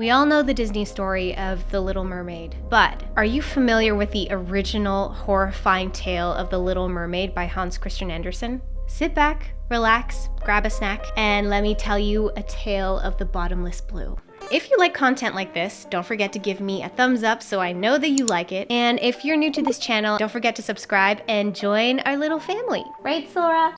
We all know the Disney story of The Little Mermaid, but are you familiar with the original horrifying tale of The Little Mermaid by Hans Christian Andersen? Sit back, relax, grab a snack, and let me tell you a tale of the bottomless blue. If you like content like this, don't forget to give me a thumbs up so I know that you like it. And if you're new to this channel, don't forget to subscribe and join our little family. Right, Sora?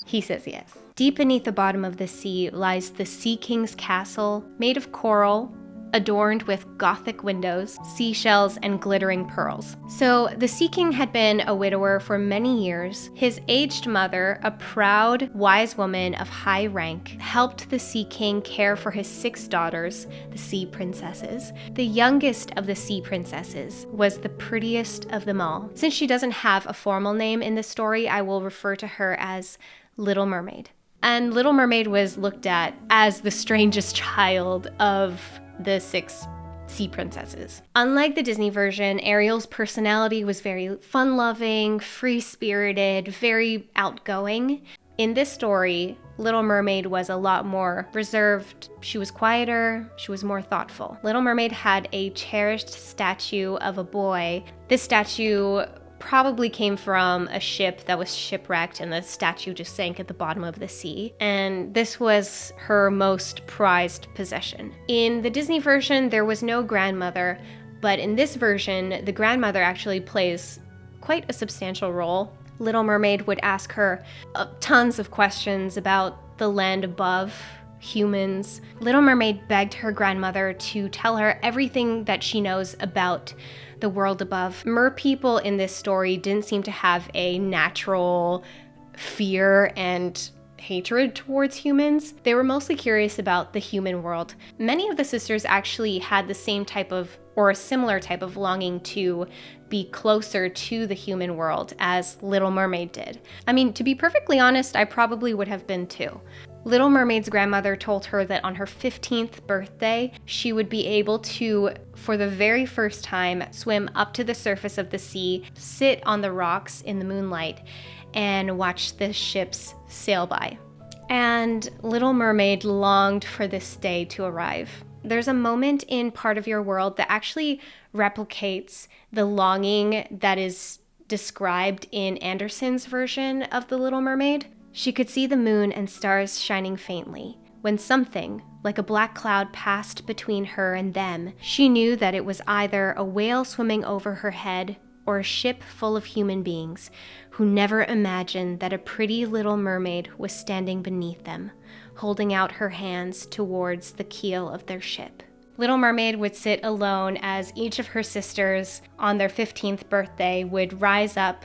He says yes. Deep beneath the bottom of the sea lies the Sea King's castle, made of coral, adorned with Gothic windows, seashells, and glittering pearls. So the Sea King had been a widower for many years. His aged mother, a proud, wise woman of high rank, helped the Sea King care for his 6 daughters, the Sea Princesses. The youngest of the Sea Princesses was the prettiest of them all. Since she doesn't have a formal name in this story, I will refer to her as Little Mermaid. And Little Mermaid was looked at as the strangest child of the 6 sea princesses. Unlike the Disney version, Ariel's personality was very fun-loving, free-spirited, very outgoing. In this story, Little Mermaid was a lot more reserved. She was quieter, she was more thoughtful. Little Mermaid had a cherished statue of a boy. This statue probably came from a ship that was shipwrecked and the statue just sank at the bottom of the sea. And this was her most prized possession. In the Disney version, there was no grandmother, but in this version, the grandmother actually plays quite a substantial role. Little Mermaid would ask her tons of questions about the land above, humans. Little Mermaid begged her grandmother to tell her everything that she knows about the world above. Mer people in this story didn't seem to have a natural fear and hatred towards humans. They were mostly curious about the human world. Many of the sisters actually had the same type of, or a similar type of longing to be closer to the human world as Little Mermaid did. I mean, to be perfectly honest, I probably would have been too. Little Mermaid's grandmother told her that on her 15th birthday, she would be able to, for the very first time, swim up to the surface of the sea, sit on the rocks in the moonlight, and watch the ships sail by. And Little Mermaid longed for this day to arrive. There's a moment in Part of Your World that actually replicates the longing that is described in Andersen's version of The Little Mermaid. She could see the moon and stars shining faintly. When something, like a black cloud, passed between her and them, she knew that it was either a whale swimming over her head or a ship full of human beings who never imagined that a pretty little mermaid was standing beneath them, holding out her hands towards the keel of their ship. Little Mermaid would sit alone as each of her sisters on their 15th birthday would rise up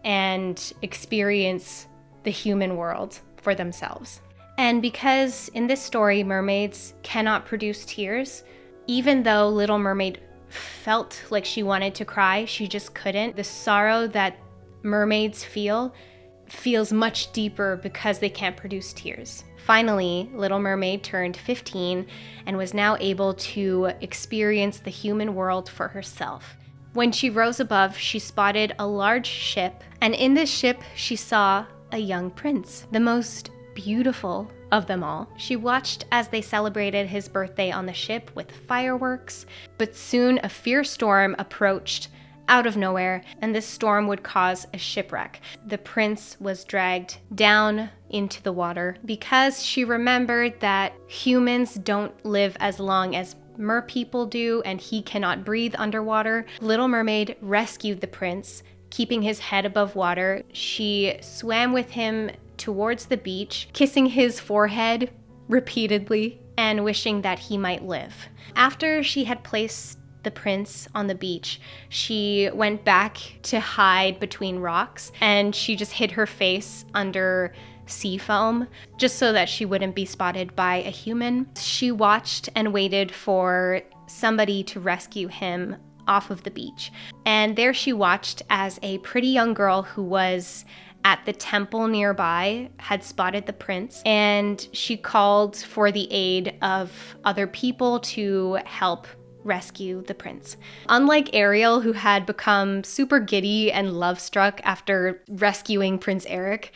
and experience the human world for themselves. And because in this story, mermaids cannot produce tears, even though Little Mermaid felt like she wanted to cry, she just couldn't. The sorrow that mermaids feels much deeper because they can't produce tears. Finally, Little Mermaid turned 15 and was now able to experience the human world for herself. When she rose above, she spotted a large ship, and in this ship, she saw a young prince, the most beautiful of them all. She watched as they celebrated his birthday on the ship with fireworks, but soon a fierce storm approached out of nowhere, and this storm would cause a shipwreck. The prince was dragged down into the water because she remembered that humans don't live as long as mer people do, and he cannot breathe underwater. Little Mermaid rescued the prince, keeping his head above water. She swam with him towards the beach, kissing his forehead repeatedly and wishing that he might live. After she had placed the prince on the beach, she went back to hide between rocks, and she just hid her face under sea foam just so that she wouldn't be spotted by a human. She watched and waited for somebody to rescue him off of the beach. And there she watched as a pretty young girl who was at the temple nearby had spotted the prince, and she called for the aid of other people to help rescue the prince. Unlike Ariel, who had become super giddy and love-struck after rescuing Prince Eric,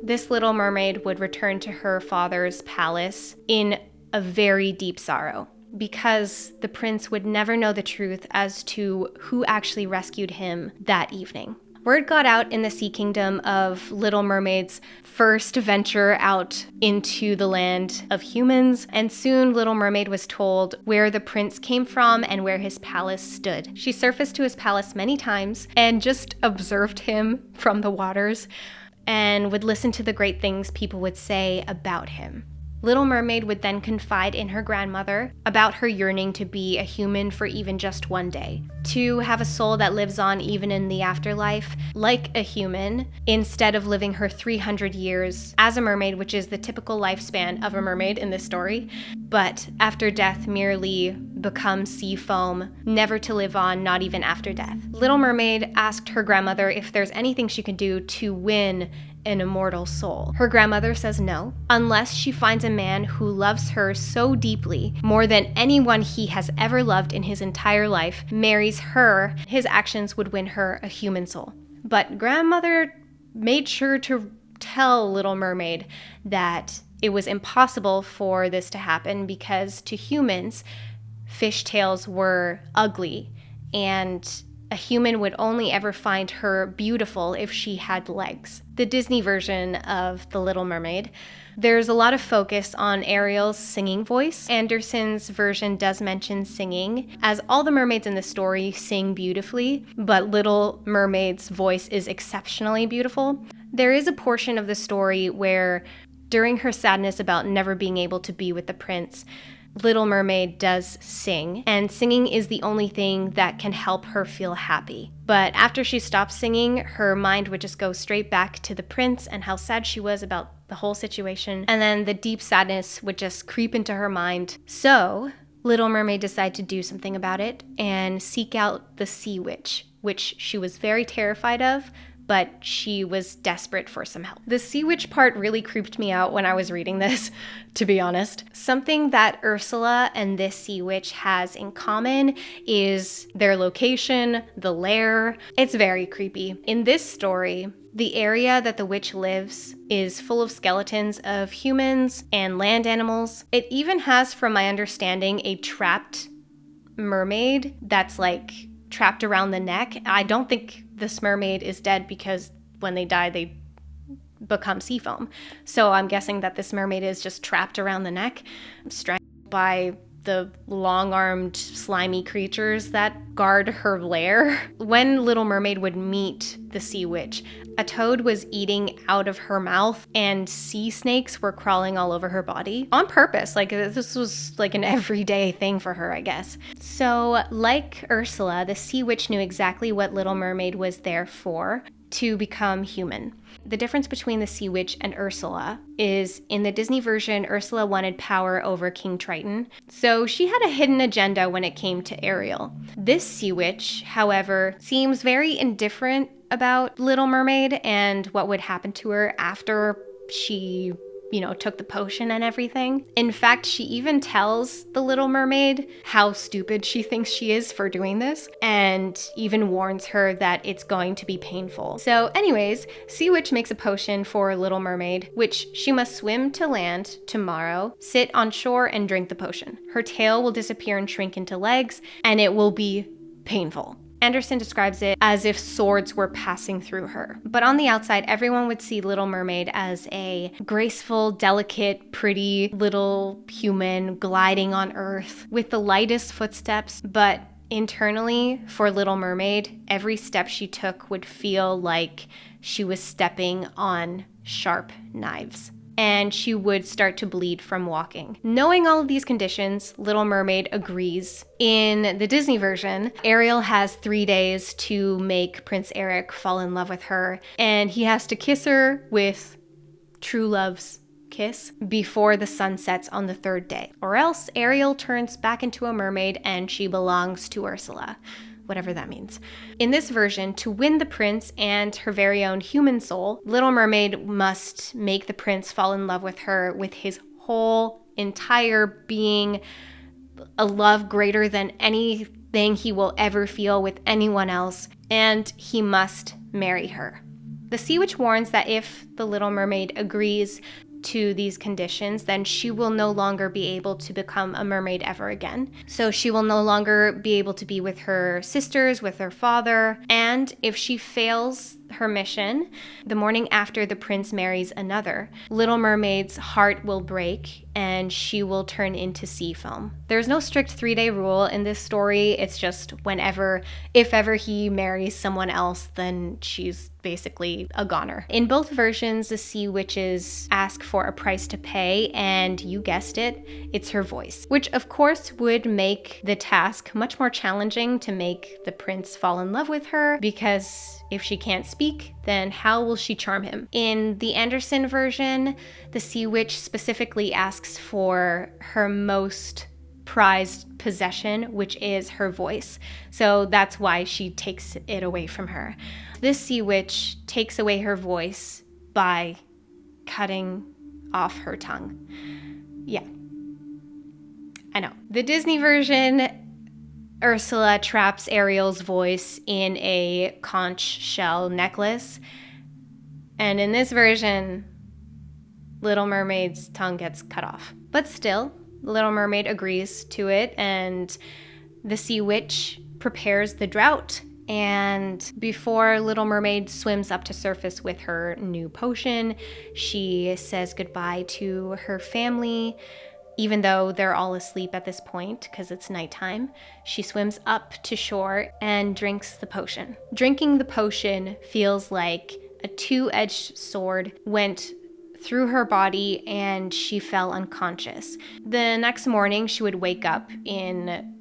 this little mermaid would return to her father's palace in a very deep sorrow. because the prince would never know the truth as to who actually rescued him that evening. Word got out in the Sea Kingdom of Little Mermaid's first venture out into the land of humans, and soon Little Mermaid was told where the prince came from and where his palace stood. She surfaced to his palace many times and just observed him from the waters and would listen to the great things people would say about him. Little Mermaid would then confide in her grandmother about her yearning to be a human for even just one day, to have a soul that lives on even in the afterlife, like a human, instead of living her 300 years as a mermaid, which is the typical lifespan of a mermaid in this story, but after death merely become sea foam, never to live on, not even after death. Little Mermaid asked her grandmother if there's anything she could do to win an immortal soul. Her grandmother says no, unless she finds a man who loves her so deeply, more than anyone he has ever loved in his entire life, marries her, his actions would win her a human soul. But grandmother made sure to tell Little Mermaid that it was impossible for this to happen because to humans, fishtails were ugly, and a human would only ever find her beautiful if she had legs. The Disney version of The Little Mermaid, there's a lot of focus on Ariel's singing voice. Anderson's version does mention singing, as all the mermaids in the story sing beautifully, but Little Mermaid's voice is exceptionally beautiful. There is a portion of the story where, during her sadness about never being able to be with the prince, Little Mermaid does sing, and singing is the only thing that can help her feel happy. But after she stopped singing, her mind would just go straight back to the prince and how sad she was about the whole situation, and then the deep sadness would just creep into her mind. So, Little Mermaid decided to do something about it and seek out the Sea Witch, which she was very terrified of, but she was desperate for some help. The Sea Witch part really creeped me out when I was reading this, to be honest. Something that Ursula and this Sea Witch has in common is their location, the lair. It's very creepy. In this story, the area that the witch lives is full of skeletons of humans and land animals. It even has, from my understanding, a trapped mermaid that's like trapped around the neck. I don't think this mermaid is dead because when they die, they become sea foam. So I'm guessing that this mermaid is just trapped around the neck, strangled by the long-armed, slimy creatures that guard her lair. When Little Mermaid would meet the Sea Witch, a toad was eating out of her mouth and sea snakes were crawling all over her body on purpose. Like, this was like an everyday thing for her, I guess. So, like Ursula, the Sea Witch knew exactly what Little Mermaid was there for, to become human. The difference between the Sea Witch and Ursula is, in the Disney version, Ursula wanted power over King Triton, so she had a hidden agenda when it came to Ariel. This Sea Witch, however, seems very indifferent about Little Mermaid and what would happen to her after she, took the potion and everything. In fact, she even tells the Little Mermaid how stupid she thinks she is for doing this, and even warns her that it's going to be painful. So anyways, Sea Witch makes a potion for Little Mermaid, which she must swim to land tomorrow, sit on shore, and drink the potion. Her tail will disappear and shrink into legs, and it will be painful. Anderson describes it as if swords were passing through her. But on the outside, everyone would see Little Mermaid as a graceful, delicate, pretty little human gliding on earth with the lightest footsteps. But internally, for Little Mermaid, every step she took would feel like she was stepping on sharp knives, and she would start to bleed from walking. Knowing all of these conditions, Little Mermaid agrees. In the Disney version, Ariel has 3 days to make Prince Eric fall in love with her, and he has to kiss her with true love's kiss before the sun sets on the 3rd day, or else Ariel turns back into a mermaid and she belongs to Ursula. Whatever that means. In this version, to win the prince and her very own human soul, Little Mermaid must make the prince fall in love with her with his whole entire being, a love greater than anything he will ever feel with anyone else, and he must marry her. The Sea Witch warns that if the Little Mermaid agrees to these conditions, then she will no longer be able to become a mermaid ever again. So she will no longer be able to be with her sisters, with her father, and if she fails her mission, the morning after the prince marries another, Little Mermaid's heart will break and she will turn into sea foam. There's no strict 3-day rule in this story. It's just whenever, if ever he marries someone else, then she's basically a goner. In both versions, the sea witches ask for a price to pay, and you guessed it, it's her voice, which of course would make the task much more challenging to make the prince fall in love with her, because if she can't speak, then how will she charm him? In the Anderson version, the sea witch specifically asks for her most prized possession, which is her voice. So that's why she takes it away from her. This sea witch takes away her voice by cutting off her tongue. Yeah, I know. The Disney version, Ursula traps Ariel's voice in a conch shell necklace. And in this version, Little Mermaid's tongue gets cut off. But still, Little Mermaid agrees to it, and the sea witch prepares the draught. And before Little Mermaid swims up to surface with her new potion, she says goodbye to her family. Even though they're all asleep at this point because it's nighttime, she swims up to shore and drinks the potion. Drinking the potion feels like a two-edged sword went through her body and she fell unconscious. The next morning, she would wake up in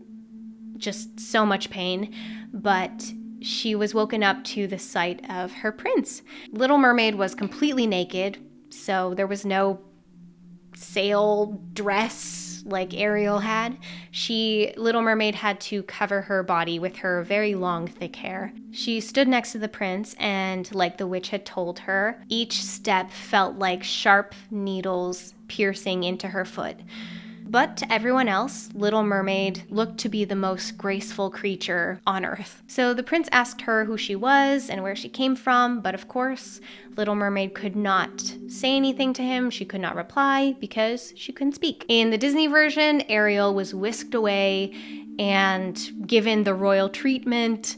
just so much pain, but she was woken up to the sight of her prince. Little Mermaid was completely naked, so there was no sail dress like Ariel had. Little Mermaid had to cover her body with her very long, thick hair. She stood next to the prince, and like the witch had told her, each step felt like sharp needles piercing into her foot. But to everyone else, Little Mermaid looked to be the most graceful creature on Earth. So the prince asked her who she was and where she came from, but of course, Little Mermaid could not say anything to him. She could not reply because she couldn't speak. In the Disney version, Ariel was whisked away and given the royal treatment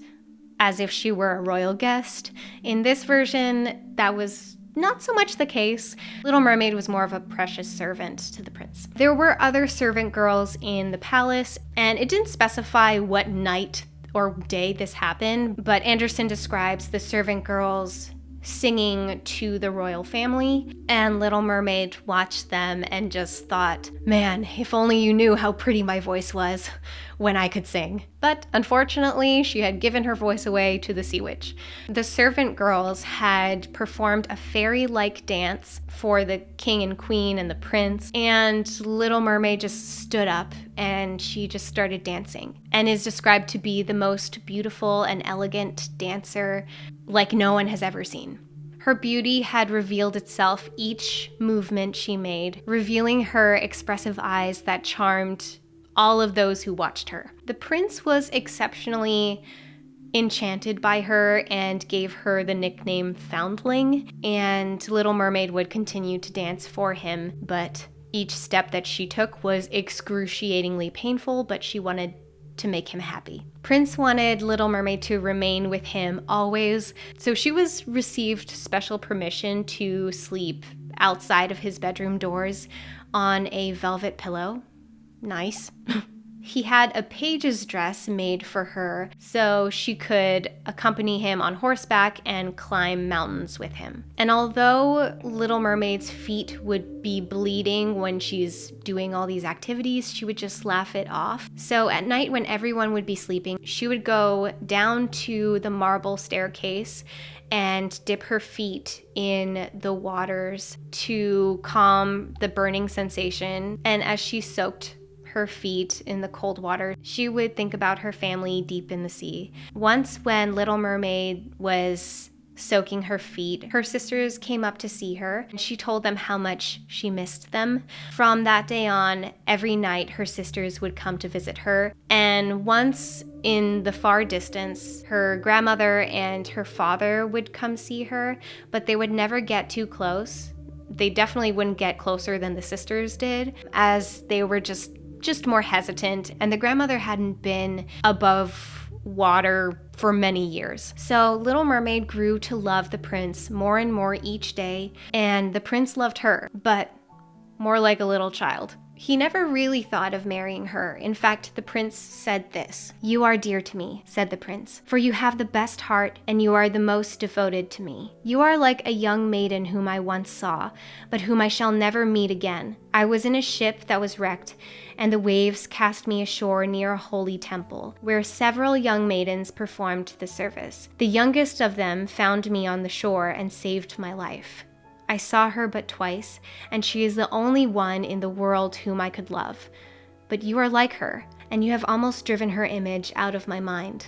as if she were a royal guest. In this version, that was not so much the case. Little Mermaid was more of a precious servant to the prince. There were other servant girls in the palace, and it didn't specify what night or day this happened, but Anderson describes the servant girls singing to the royal family, and Little Mermaid watched them and just thought, man, if only you knew how pretty my voice was when I could sing. But unfortunately, she had given her voice away to the sea witch. The servant girls had performed a fairy-like dance for the king and queen and the prince, and Little Mermaid just stood up and she just started dancing, and is described to be the most beautiful and elegant dancer like no one has ever seen. Her beauty had revealed itself each movement she made, revealing her expressive eyes that charmed all of those who watched her. The prince was exceptionally enchanted by her and gave her the nickname Foundling, and Little Mermaid would continue to dance for him, but each step that she took was excruciatingly painful, but she wanted to make him happy. Prince wanted Little Mermaid to remain with him always, so she was received special permission to sleep outside of his bedroom doors on a velvet pillow. Nice. He had a page's dress made for her so she could accompany him on horseback and climb mountains with him. And although Little Mermaid's feet would be bleeding when she's doing all these activities, she would just laugh it off. So at night when everyone would be sleeping, she would go down to the marble staircase and dip her feet in the waters to calm the burning sensation. And as she soaked her feet in the cold water, she would think about her family deep in the sea. Once when Little Mermaid was soaking her feet, her sisters came up to see her, and she told them how much she missed them. From that day on, every night her sisters would come to visit her, and once in the far distance, her grandmother and her father would come see her, but they would never get too close. They definitely wouldn't get closer than the sisters did, as they were just more hesitant, and the grandmother hadn't been above water for many years. So Little Mermaid grew to love the prince more and more each day, and the prince loved her, but more like a little child. He never really thought of marrying her. In fact, the prince said this: "You are dear to me," said the prince, "for you have the best heart and you are the most devoted to me. You are like a young maiden whom I once saw, but whom I shall never meet again. I was in a ship that was wrecked, and the waves cast me ashore near a holy temple, where several young maidens performed the service. The youngest of them found me on the shore and saved my life. I saw her but twice, and she is the only one in the world whom I could love. But you are like her, and you have almost driven her image out of my mind.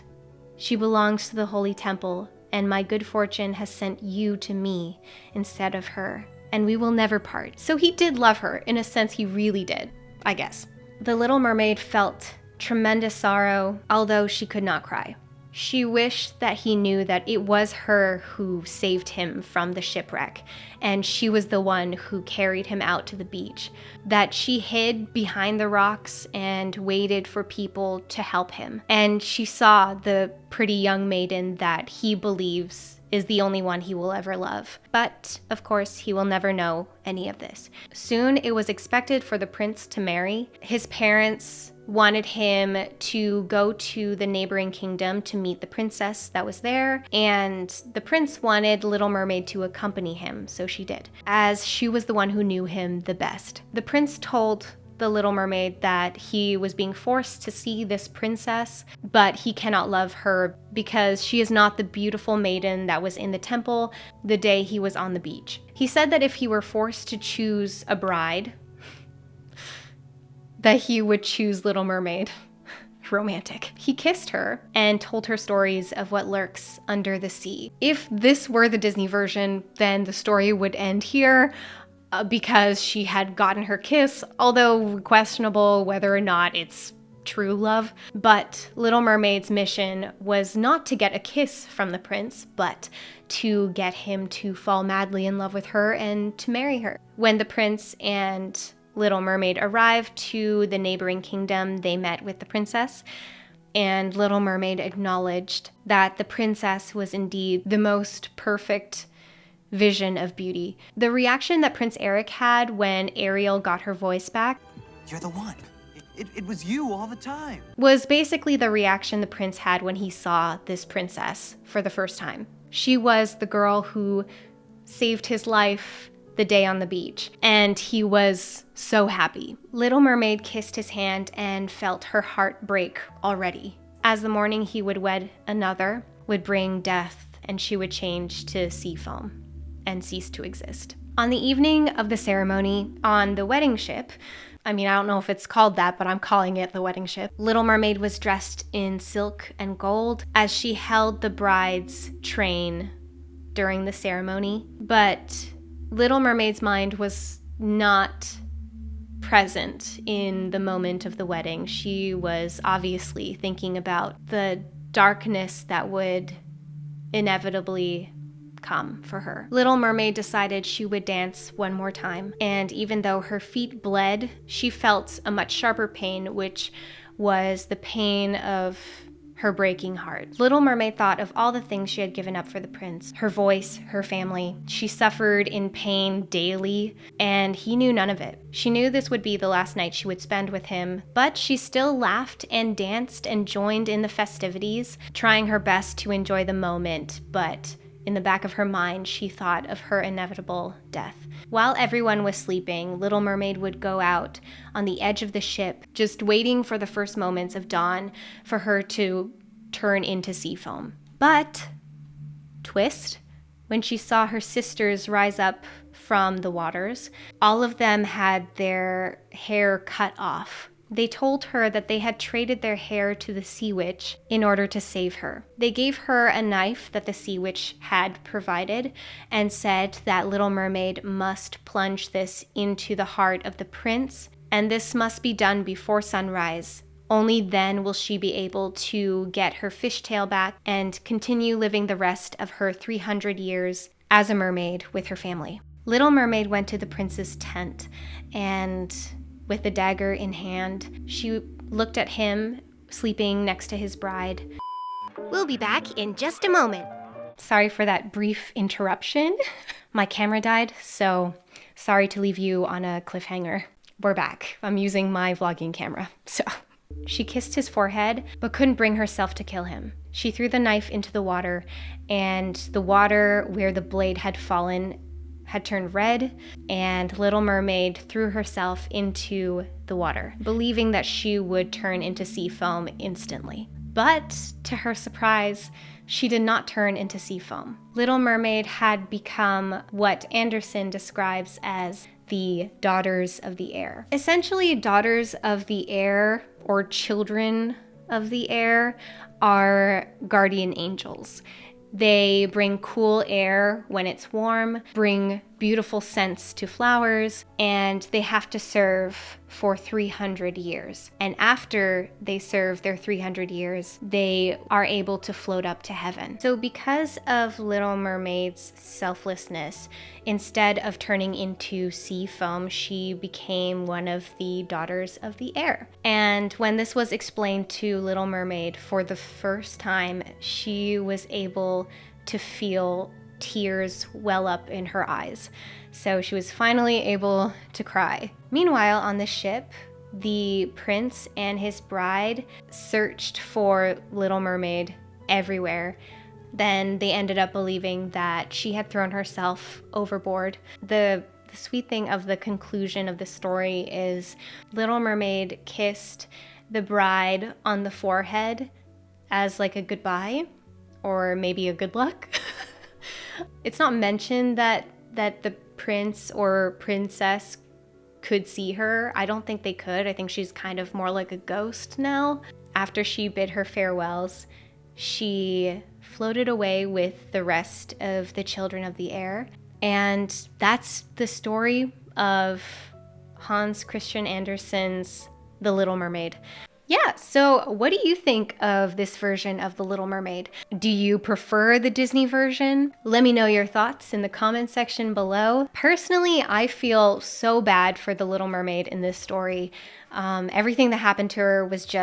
She belongs to the holy temple, and my good fortune has sent you to me instead of her, and we will never part." So he did love her. In a sense, he really did, I guess. The Little Mermaid felt tremendous sorrow, although she could not cry. She wished that he knew that it was her who saved him from the shipwreck, and she was the one who carried him out to the beach, that she hid behind the rocks and waited for people to help him. And she saw the pretty young maiden that he believes is the only one he will ever love. But, of course, he will never know any of this. Soon it was expected for the prince to marry. His parents wanted him to go to the neighboring kingdom to meet the princess that was there, and the prince wanted Little Mermaid to accompany him, so she did, as she was the one who knew him the best. The prince told the Little Mermaid that he was being forced to see this princess, but he cannot love her because she is not the beautiful maiden that was in the temple the day he was on the beach. He said that if he were forced to choose a bride, that he would choose Little Mermaid. Romantic. He kissed her and told her stories of what lurks under the sea. If this were the Disney version, then the story would end here because she had gotten her kiss, although questionable whether or not it's true love. But Little Mermaid's mission was not to get a kiss from the prince, but to get him to fall madly in love with her and to marry her. When the prince and Little Mermaid arrived to the neighboring kingdom, they met with the princess, and Little Mermaid acknowledged that the princess was indeed the most perfect vision of beauty. The reaction that Prince Eric had when Ariel got her voice back, "You're the one. It was you all the time," was basically the reaction the prince had when he saw this princess for the first time. She was the girl who saved his life the day on the beach, and he was so happy. Little Mermaid kissed his hand and felt her heart break already. As the morning he would wed another would bring death, and she would change to sea foam and cease to exist. On the evening of the ceremony on the wedding ship, I don't know if it's called that, but I'm calling it the wedding ship, Little Mermaid was dressed in silk and gold as she held the bride's train during the ceremony. But Little Mermaid's mind was not present in the moment of the wedding. She was obviously thinking about the darkness that would inevitably come for her. Little Mermaid decided she would dance one more time, and even though her feet bled, she felt a much sharper pain, which was the pain of her breaking heart. Little Mermaid thought of all the things she had given up for the prince, her voice, her family. She suffered in pain daily, and he knew none of it. She knew this would be the last night she would spend with him, but she still laughed and danced and joined in the festivities, trying her best to enjoy the moment, but in the back of her mind, she thought of her inevitable death. While everyone was sleeping, Little Mermaid would go out on the edge of the ship, just waiting for the first moments of dawn for her to turn into sea foam. But, twist, when she saw her sisters rise up from the waters, all of them had their hair cut off. They told her that they had traded their hair to the Sea Witch in order to save her. They gave her a knife that the Sea Witch had provided and said that Little Mermaid must plunge this into the heart of the prince, and this must be done before sunrise. Only then will she be able to get her fishtail back and continue living the rest of her 300 years as a mermaid with her family. Little Mermaid went to the prince's tent, and with the dagger in hand, she looked at him sleeping next to his bride. We'll be back in just a moment. Sorry for that brief interruption. My camera died, so sorry to leave you on a cliffhanger. We're back. I'm using my vlogging camera, so. She kissed his forehead, but couldn't bring herself to kill him. She threw the knife into the water, and the water where the blade had fallen had turned red, and Little Mermaid threw herself into the water, believing that she would turn into sea foam instantly. But to her surprise, she did not turn into sea foam. Little Mermaid had become what Anderson describes as the daughters of the air. Essentially, daughters of the air, or children of the air, are guardian angels. They bring cool air when it's warm, bring beautiful scents to flowers, and they have to serve for 300 years. And after they serve their 300 years, they are able to float up to heaven. So because of Little Mermaid's selflessness, instead of turning into sea foam, she became one of the daughters of the air. And when this was explained to Little Mermaid for the first time, she was able to feel tears well up in her eyes. So she was finally able to cry. Meanwhile, on the ship, the prince and his bride searched for Little Mermaid everywhere. Then they ended up believing that she had thrown herself overboard. The sweet thing of the conclusion of the story is Little Mermaid kissed the bride on the forehead as like a goodbye, or maybe a good luck. It's not mentioned that the prince or princess could see her. I don't think they could. I think she's kind of more like a ghost now. After she bid her farewells, she floated away with the rest of the children of the air. And that's the story of Hans Christian Andersen's The Little Mermaid. Yeah, so what do you think of this version of The Little Mermaid? Do you prefer the Disney version? Let me know your thoughts in the comment section below. Personally, I feel so bad for The Little Mermaid in this story. Everything that happened to her was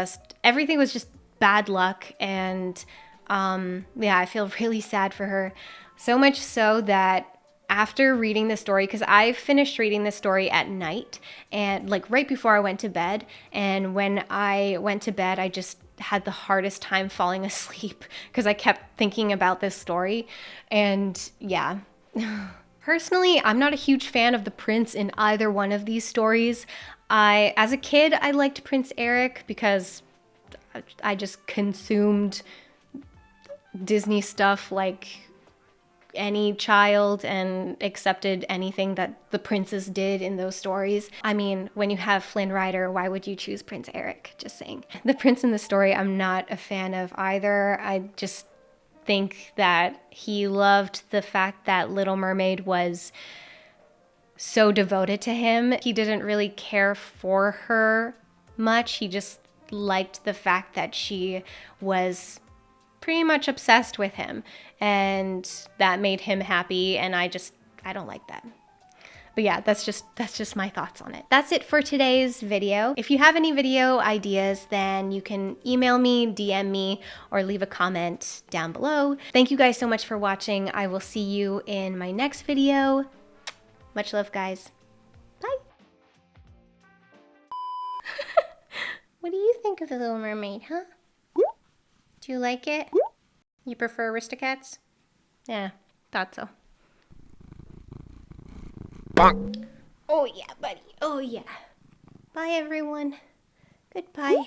everything was just bad luck, and yeah, I feel really sad for her. So much so that after reading the story, because I finished reading the story at night and like right before I went to bed, and when I went to bed I just had the hardest time falling asleep because I kept thinking about this story. And yeah, personally, I'm not a huge fan of the prince in either one of these stories. As a kid, I liked Prince Eric because I just consumed Disney stuff like any child and accepted anything that the princes did in those stories. I mean, when you have Flynn Rider, why would you choose Prince Eric? Just saying. The prince in the story, I'm not a fan of either. I just think that he loved the fact that Little Mermaid was so devoted to him. He didn't really care for her much. He just liked the fact that she was pretty much obsessed with him, and that made him happy, and I don't like that. But yeah, that's just my thoughts on it. That's it for today's video. If you have any video ideas, then you can email me, DM me, or leave a comment down below. Thank you guys so much for watching. I will see you in my next video. Much love, guys. Bye. What do you think of The Little Mermaid, huh? Do you like it? You prefer Aristocats? Yeah, thought so. Bonk. Oh yeah, buddy. Oh yeah. Bye, everyone. Goodbye.